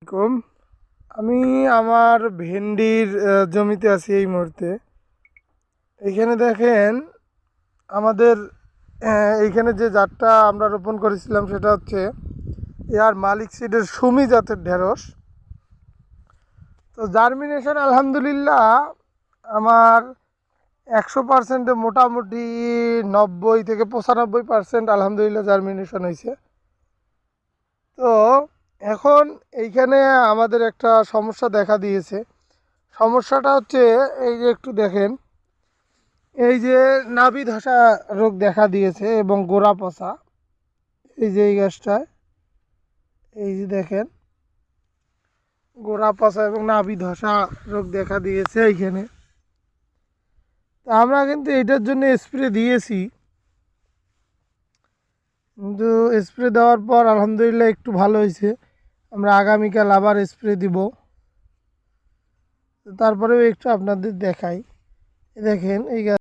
কম আমি আমার ভেন্ডির জমিতে আছি এই মুহূর্তে। এইখানে দেখেন আমাদের এইখানে যে জাতটা আমরা রোপণ করেছিলাম সেটা হচ্ছে এয়ার মালিক সিডের সুমি জাতের ঢেঁড়স। তো জার্মিনেশন আলহামদুলিল্লাহ আমার 100%-এ মোটামুটি 90 থেকে 95% আলহামদুলিল্লাহ জার্মিনেশন হয়েছে। তো এখন এইখানে আমাদের একটা সমস্যা দেখা দিয়েছে। সমস্যাটা হচ্ছে এই যে একটু দেখেন, এই যে নাভি ধসা রোগ দেখা দিয়েছে এবং গোড়া পচা। এই যে এই গাছটায় এই যে দেখেন গোড়া পচা এবং নাভি ধসা রোগ দেখা দিয়েছে এইখানে। তা আমরা কিন্তু এটার জন্য স্প্রে দিয়েছি, কিন্তু স্প্রে দেওয়ার পর আলহামদুলিল্লাহ একটু ভালো হয়েছে। আমরা আগামীকাল আবার স্প্রে দিব। তারপরেও একটু আপনাদের দেখাই। দেখেন এই গাছ